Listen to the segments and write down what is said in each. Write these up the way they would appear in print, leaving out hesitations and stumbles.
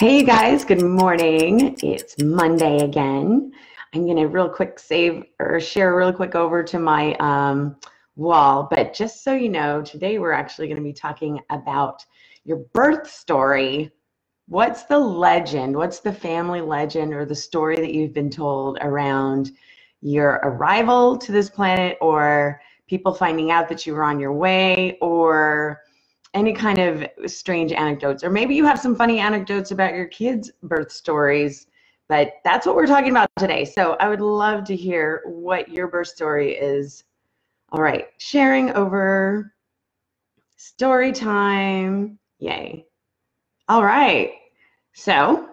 Hey you guys, good morning. It's Monday again. I'm gonna real quick share real quick over to my wall, but just so you know, today we're actually gonna be talking about your birth story. What's the legend? What's the family legend or the story that you've been told around your arrival to this planet, or people finding out that you were on your way, or any kind of strange anecdotes, or maybe you have some funny anecdotes about your kids' birth stories, but that's what we're talking about today. So I would love to hear what your birth story is. All right, sharing over story time. Yay. All right. So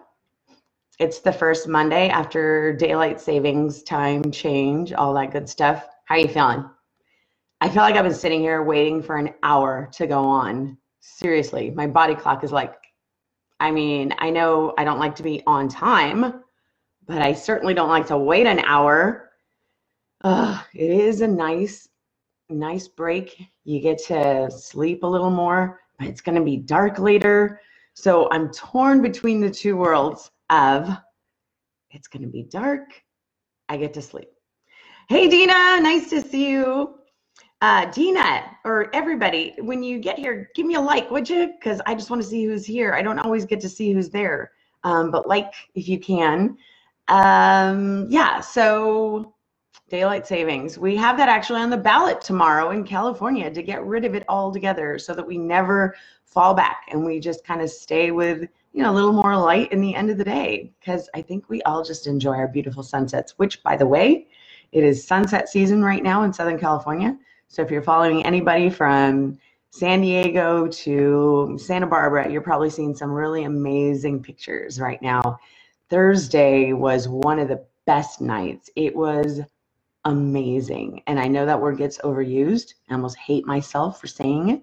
it's the first Monday after daylight savings time change, all that good stuff. How are you feeling? I feel like I've been sitting here waiting for an hour to go on. Seriously, my body clock is like, I mean, I know I don't like to be on time, but I certainly don't like to wait an hour. It is a nice break. You get to sleep a little more, but it's going to be dark later. So I'm torn between the two worlds of it's going to be dark, I get to sleep. Hey, Dina, nice to see you. Dina, or everybody, when you get here, give me a like, would you? Because I just want to see who's here. I don't always get to see who's there, but like if you can. Yeah, so daylight savings. We have that actually on the ballot tomorrow in California to get rid of it altogether so that we never fall back and we just kind of stay with, a little more light in the end of the day, because I think we all just enjoy our beautiful sunsets, which, by the way, it is sunset season right now in Southern California. So if you're following anybody from San Diego to Santa Barbara, you're probably seeing some really amazing pictures right now. Thursday was one of the best nights. It was amazing. And I know that word gets overused. I almost hate myself for saying it,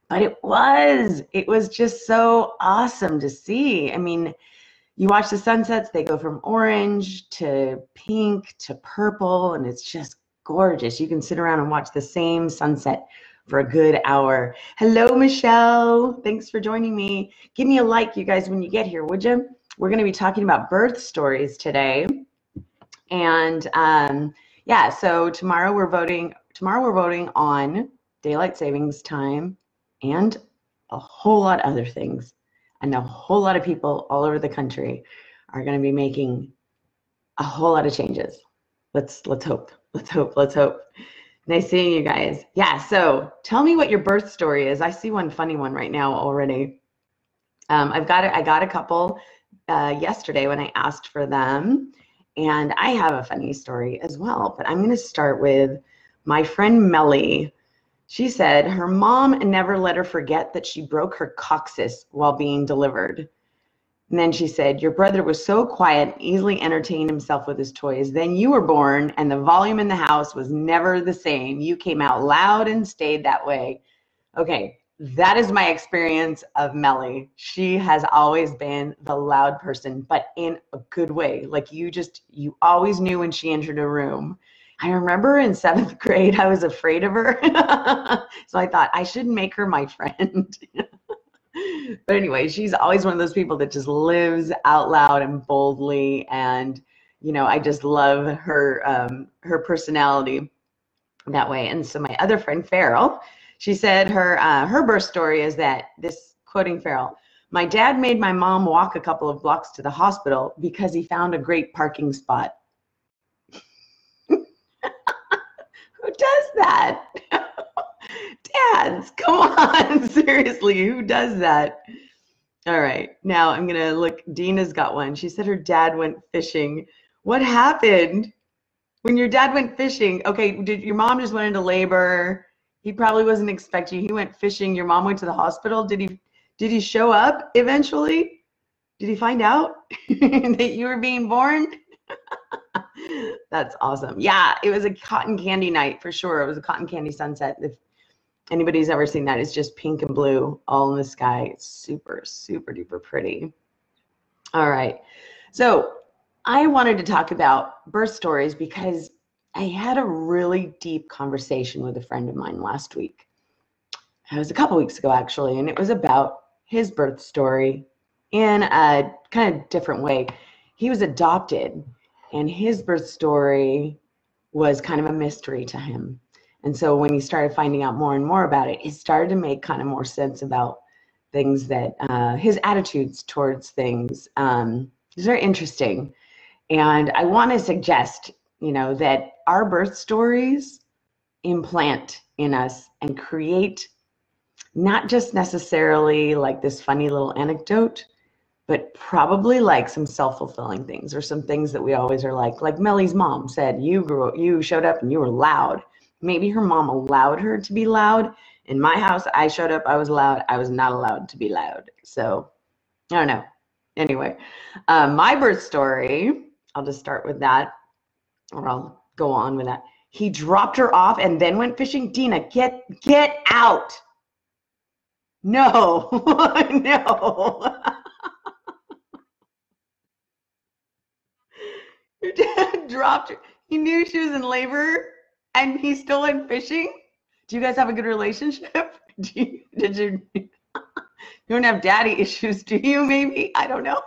but it was just so awesome to see. I mean, you watch the sunsets, they go from orange to pink to purple, and it's just gorgeous. You can sit around and watch the same sunset for a good hour. Hello, Michelle. Thanks for joining me. Give me a like, you guys, when you get here, would you? We're going to be talking about birth stories today. And yeah, so tomorrow we're voting on daylight savings time and a whole lot of other things. And a whole lot of people all over the country are going to be making a whole lot of changes. Let's hope. Nice seeing you guys. Yeah, so tell me what your birth story is. I see one funny one right now already. I got a couple yesterday when I asked for them, and I have a funny story as well. But I'm going to start with my friend Melly. She said her mom never let her forget that she broke her coccyx while being delivered. And then she said, your brother was so quiet, easily entertained himself with his toys. Then you were born, and the volume in the house was never the same. You came out loud and stayed that way. Okay, that is my experience of Melly. She has always been the loud person, but in a good way. Like you always knew when she entered a room. I remember in 7th grade, I was afraid of her. So I thought I should make her my friend. But anyway, she's always one of those people that just lives out loud and boldly. And, I just love her personality that way. And so my other friend, Farrell, she said her birth story is that, this quoting Farrell, my dad made my mom walk a couple of blocks to the hospital because he found a great parking spot. Who does that? Dads, come on, seriously, who does that? All right, now I'm gonna look. Dina's got one. She said her dad went fishing. What happened when your dad went fishing? Okay, did your mom just went into labor? He probably wasn't expecting you. He went fishing. Your mom went to the hospital. Did he show up eventually? Did he find out that you were being born? That's awesome. Yeah, it was a cotton candy night for sure. It was a cotton candy sunset. If anybody's ever seen that, it's just pink and blue all in the sky. It's super, super duper pretty. All right. So I wanted to talk about birth stories because I had a really deep conversation with a friend of mine last week. It was a couple weeks ago, actually, and it was about his birth story in a kind of different way. He was adopted, and his birth story was kind of a mystery to him. And so when he started finding out more and more about it, it started to make kind of more sense about things that his attitudes towards things. It's very interesting. And I want to suggest, that our birth stories implant in us and create not just necessarily like this funny little anecdote, but probably like some self-fulfilling things or some things that we always are like Mellie's mom said, you showed up and you were loud. Maybe her mom allowed her to be loud. In my house, I showed up, I was loud. I was not allowed to be loud. So I don't know. Anyway, my birth story, I'll just start with that, or I'll go on with that. He dropped her off and then went fishing. Dina, get out. No, no. Your dad dropped her. He knew she was in labor and he still went fishing. Do you guys have a good relationship? You don't have daddy issues, do you, maybe? I don't know.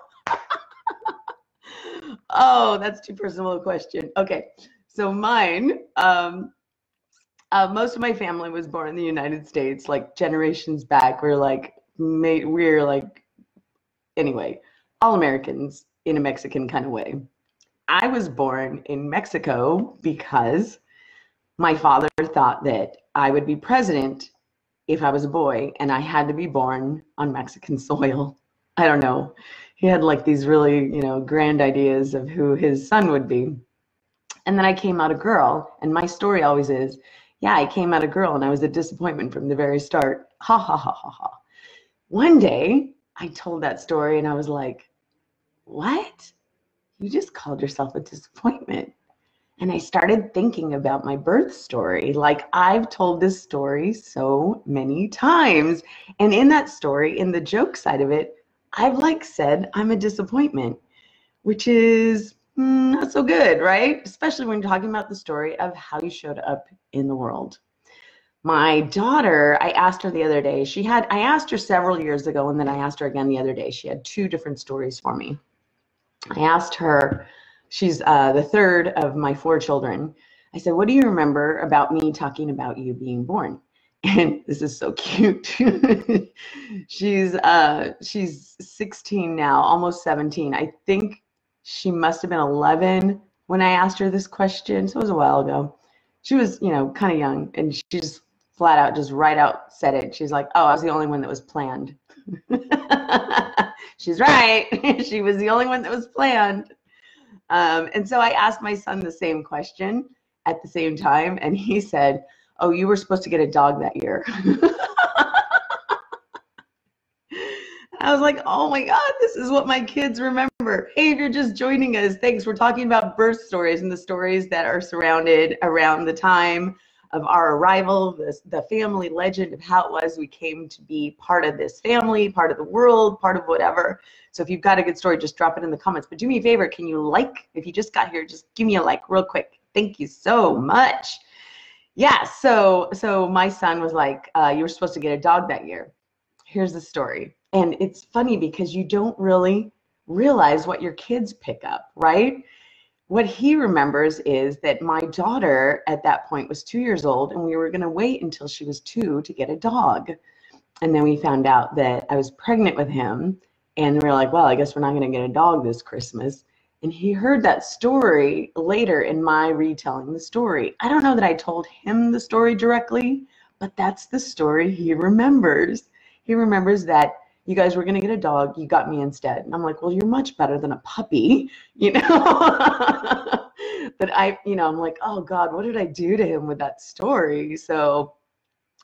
Oh, that's too personal a question. Okay, so mine, most of my family was born in the United States, like generations back. Anyway, all Americans in a Mexican kind of way. I was born in Mexico because my father thought that I would be president if I was a boy, and I had to be born on Mexican soil. I don't know. He had like these really, grand ideas of who his son would be. And then I came out a girl, and my story always is, yeah, I came out a girl and I was a disappointment from the very start. Ha ha ha ha ha. One day I told that story and I was like, what? You just called yourself a disappointment. And I started thinking about my birth story. Like, I've told this story so many times. And in that story, in the joke side of it, I've said I'm a disappointment, which is not so good, right? Especially when you're talking about the story of how you showed up in the world. My daughter, I asked her the other day, I asked her several years ago, and then I asked her again the other day. She had two different stories for me. I asked her, she's the third of my four children. I said, what do you remember about me talking about you being born? And this is so cute. She's 16 now, almost 17. I think she must have been 11 when I asked her this question. So it was a while ago. She was, kind of young, and she just flat out, just right out said it. She's like, oh, I was the only one that was planned. She's right. She was the only one that was planned. And so I asked my son the same question at the same time, and he said, oh, you were supposed to get a dog that year. I was like, oh my God, this is what my kids remember. Hey, if you're just joining us, thanks. We're talking about birth stories and the stories that are surrounded around the time of our arrival, the family legend of how it was we came to be part of this family, part of the world, part of whatever. So if you've got a good story, just drop it in the comments. But do me a favor, can you if you just got here, just give me a like real quick. Thank you so much. Yeah, so my son was like, you were supposed to get a dog that year. Here's the story. And it's funny because you don't really realize what your kids pick up, right? What he remembers is that my daughter at that point was 2 years old, and we were going to wait until she was 2 to get a dog. And then we found out that I was pregnant with him, and we were like, well, I guess we're not going to get a dog this Christmas. And he heard that story later in my retelling the story. I don't know that I told him the story directly, but that's the story he remembers. He remembers that you guys were going to get a dog, you got me instead. And I'm like, well, you're much better than a puppy, But I'm like, oh God, what did I do to him with that story? So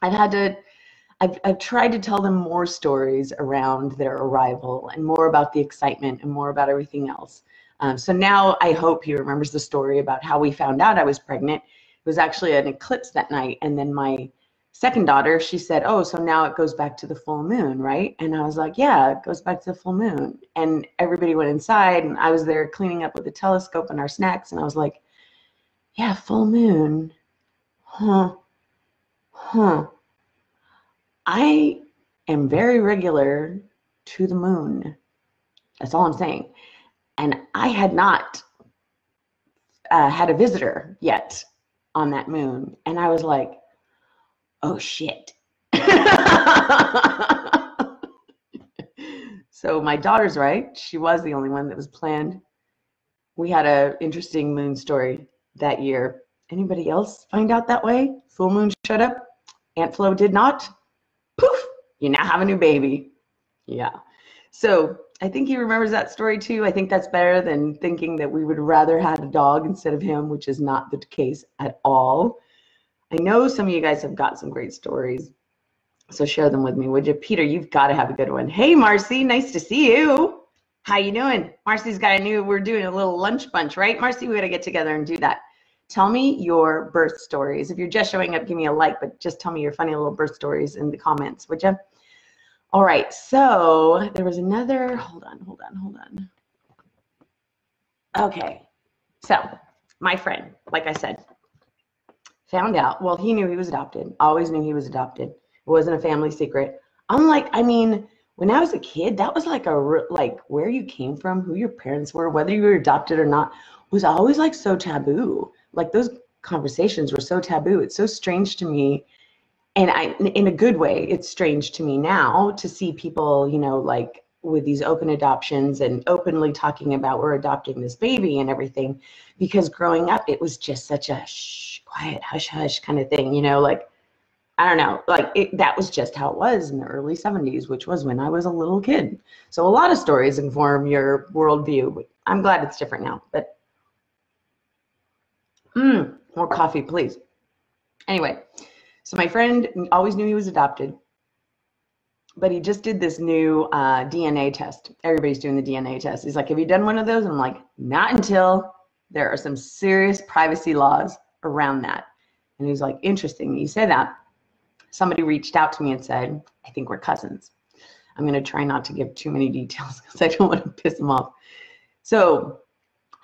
I've tried to tell them more stories around their arrival and more about the excitement and more about everything else. So now I hope he remembers the story about how we found out I was pregnant. It was actually an eclipse that night. And then my second daughter, she said, oh, so now it goes back to the full moon, right? And I was like, yeah, it goes back to the full moon. And everybody went inside, and I was there cleaning up with the telescope and our snacks. And I was like, yeah, full moon. Huh. I am very regular to the moon. That's all I'm saying. And I had not had a visitor yet on that moon. And I was like, oh shit. So my daughter's right. She was the only one that was planned. We had an interesting moon story that year. Anybody else find out that way? Full moon showed up. Aunt Flo did not. Poof, you now have a new baby. Yeah. So I think he remembers that story too. I think that's better than thinking that we would rather have a dog instead of him, which is not the case at all. I know some of you guys have got some great stories, so share them with me, would you? Peter, you've got to have a good one. Hey, Marcy, nice to see you. How you doing? Marcy's got a new, we're doing a little lunch bunch, right? Marcy, we got to get together and do that. Tell me your birth stories. If you're just showing up, give me a like, but just tell me your funny little birth stories in the comments, would you? All right, so there was another, hold on. Okay, so my friend, like I said, found out, well, he knew he was adopted, always knew he was adopted. It wasn't a family secret. Unlike, I mean, when I was a kid, that was like where you came from, who your parents were, whether you were adopted or not, was always like so taboo. Like those conversations were so taboo. It's so strange to me. And in a good way, it's strange to me now to see people, you know, like with these open adoptions and openly talking about we're adopting this baby and everything, because growing up, it was just such a quiet, hush, hush kind of thing, you know, like, I don't know, like that was just how it was in the early 70s, which was when I was a little kid. So a lot of stories inform your worldview, but I'm glad it's different now, but more coffee, please. Anyway, so my friend always knew he was adopted, but he just did this new DNA test. Everybody's doing the DNA test. He's like, have you done one of those? And I'm like, not until there are some serious privacy laws around that. And he's like, interesting, you say that. Somebody reached out to me and said, I think we're cousins. I'm going to try not to give too many details because I don't want to piss him off. So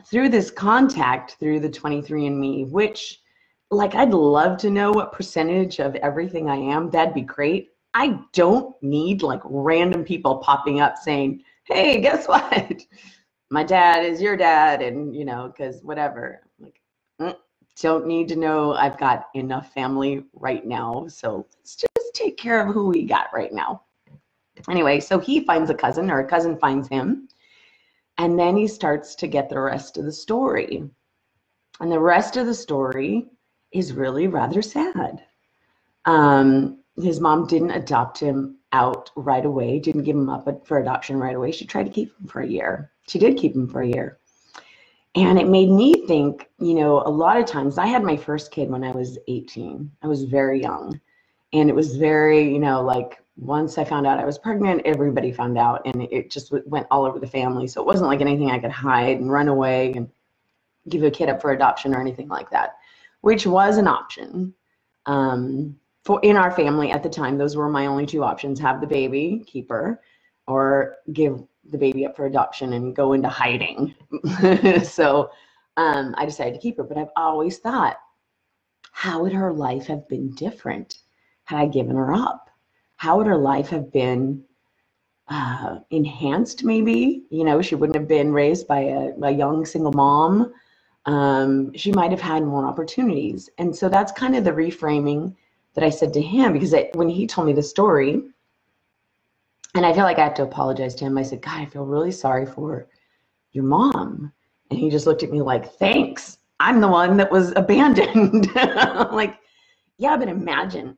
through this contact, through the 23andMe, which, like, I'd love to know what percentage of everything I am. That'd be great. I don't need like random people popping up saying, hey, guess what? My dad is your dad, and, you know, because whatever. Like, don't need to know. I've got enough family right now. So let's just take care of who we got right now. Anyway, so he finds a cousin, or a cousin finds him. And then he starts to get the rest of the story. And the rest of the story is really rather sad. His mom didn't adopt him out right away, didn't give him up for adoption right away. She tried to keep him for a year. She did keep him for a year. And it made me think, you know, a lot of times, I had my first kid when I was 18. I was very young. And it was very, you know, like once I found out I was pregnant, everybody found out, and it just went all over the family. So it wasn't like anything I could hide and run away and give a kid up for adoption or anything like that, which was an option. For in our family at the time, those were my only two options: have the baby, keep her, or give the baby up for adoption and go into hiding. So I decided to keep her, but I've always thought, how would her life have been different had I given her up? How would her life have been enhanced maybe? You know, she wouldn't have been raised by a young single mom. She might have had more opportunities. And so that's kind of the reframing that I said to him, because when he told me the story, and I feel like I have to apologize to him, I said, God, I feel really sorry for your mom. And he just looked at me like, thanks. I'm the one that was abandoned. I'm like, yeah, but imagine,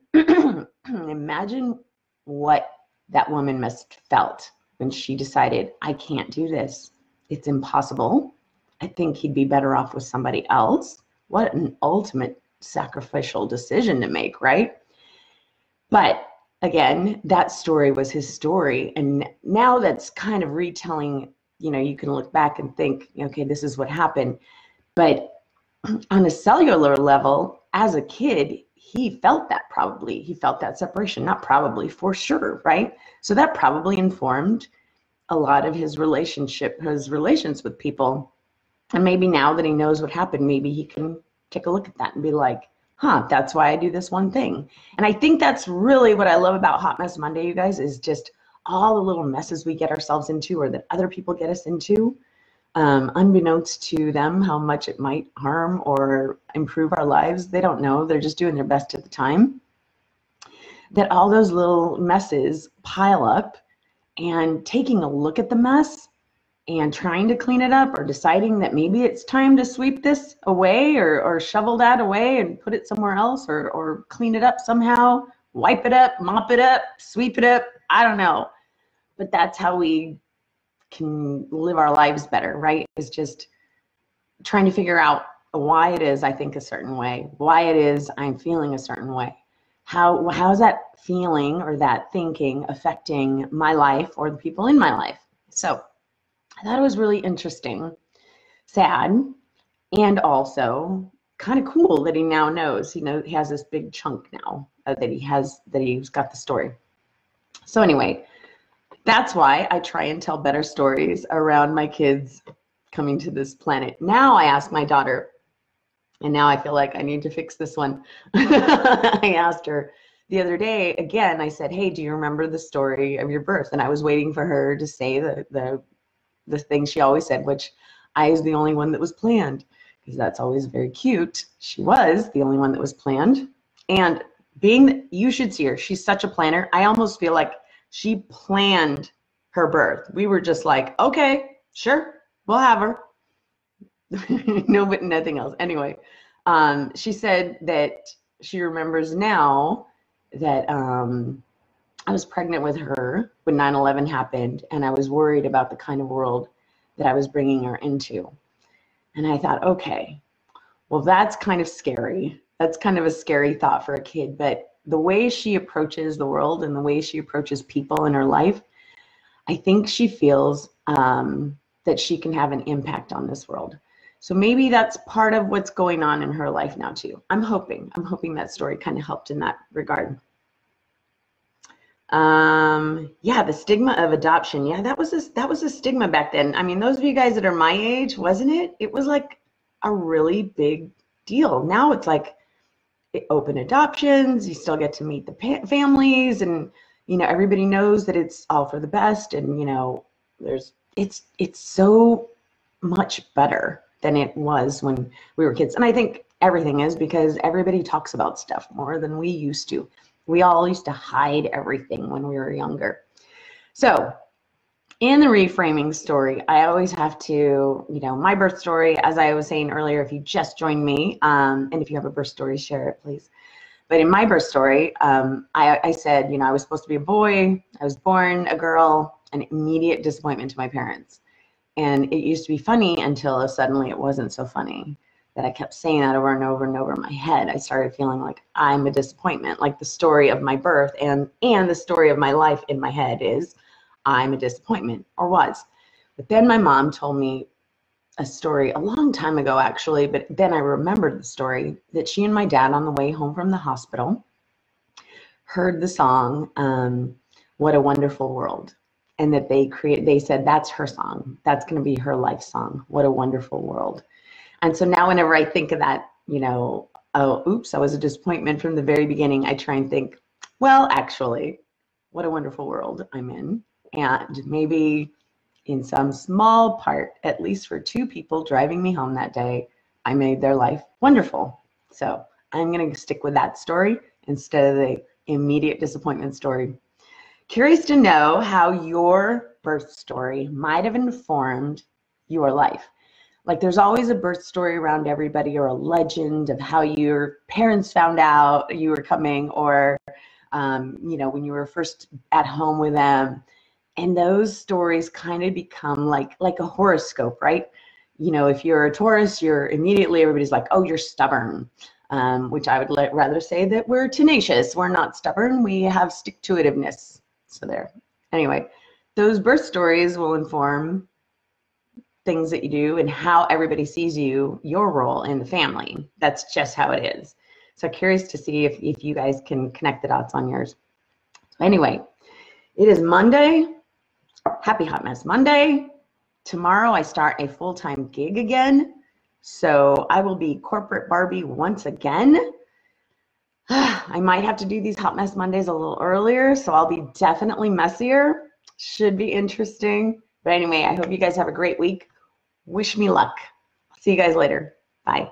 imagine what that woman must have felt when she decided, I can't do this. It's impossible. I think he'd be better off with somebody else. What an ultimate sacrificial decision to make, right? But again, that story was his story. And now that's kind of retelling, you know, you can look back and think, okay, this is what happened. But on a cellular level, as a kid, he felt that probably. He felt that separation, not probably, for sure, right? So that probably informed a lot of his relations with people. And maybe now that he knows what happened, maybe he can take a look at that and be like, huh, that's why I do this one thing. And I think that's really what I love about Hot Mess Monday, you guys, is just all the little messes we get ourselves into or that other people get us into, unbeknownst to them how much it might harm or improve our lives. They don't know. They're just doing their best at the time. That all those little messes pile up, and taking a look at the mess and trying to clean it up, or deciding that maybe it's time to sweep this away or shovel that away and put it somewhere else, or clean it up somehow, wipe it up, mop it up, sweep it up. I don't know. But that's how we can live our lives better, right? Is just trying to figure out why it is I think a certain way, why it is I'm feeling a certain way. How's that feeling or that thinking affecting my life or the people in my life? So I thought it was really interesting, sad, and also kind of cool that he now knows. He has this big chunk now that he's got the story. So anyway, that's why I try and tell better stories around my kids coming to this planet. Now I ask my daughter, and now I feel like I need to fix this one. I asked her the other day, again, I said, hey, do you remember the story of your birth? And I was waiting for her to say the thing she always said, which I was the only one that was planned, because that's always very cute. She was the only one that was planned. And you should see her. She's such a planner. I almost feel like she planned her birth. We were just like, okay, sure, we'll have her. No, but nothing else. Anyway, she said that she remembers now that I was pregnant with her when 9/11 happened, and I was worried about the kind of world that I was bringing her into. And I thought, okay, well, that's kind of scary. That's kind of a scary thought for a kid, but the way she approaches the world and the way she approaches people in her life, I think she feels that she can have an impact on this world. So maybe that's part of what's going on in her life now too. I'm hoping that story kind of helped in that regard. Yeah, the stigma of adoption. Yeah, that was a stigma back then. I mean, those of you guys that are my age, wasn't it? It was like a really big deal. Now it's like open adoptions. You still get to meet the families, and everybody knows that it's all for the best. And it's so much better than it was when we were kids. And I think everything is, because everybody talks about stuff more than we used to. We all used to hide everything when we were younger. So in the reframing story, I always have to, my birth story, as I was saying earlier, if you just joined me, and if you have a birth story, share it, please. But in my birth story, I said, I was supposed to be a boy. I was born a girl, an immediate disappointment to my parents. And it used to be funny until suddenly it wasn't so funny, that I kept saying that over and over and over in my head. I started feeling like I'm a disappointment, like the story of my birth and the story of my life in my head is I'm a disappointment, or was. But then my mom told me a story a long time ago, actually, but then I remembered the story, that she and my dad on the way home from the hospital heard the song, What a Wonderful World. And that they said, that's her song. That's going to be her life song. What a wonderful world. And so now whenever I think of that, oh, oops, I was a disappointment from the very beginning, I try and think, well, actually, what a wonderful world I'm in. And maybe in some small part, at least for two people driving me home that day, I made their life wonderful. So I'm going to stick with that story instead of the immediate disappointment story. Curious to know how your birth story might have informed your life. Like, there's always a birth story around everybody, or a legend of how your parents found out you were coming, or when you were first at home with them. And those stories kind of become like a horoscope, right? If you're a Taurus, everybody's like, oh, you're stubborn, which I would rather say that we're tenacious. We're not stubborn. We have stick-to-itiveness. So there. Anyway, those birth stories will inform things that you do and how everybody sees your role in the family. That's just how it is. So curious to see if you guys can connect the dots on yours. So anyway, it is Monday. Happy Hot Mess Monday. Tomorrow I start a full-time gig again. So I will be corporate Barbie once again. I might have to do these Hot Mess Mondays a little earlier, so I'll be definitely messier. Should be interesting. But anyway, I hope you guys have a great week. Wish me luck. See you guys later. Bye.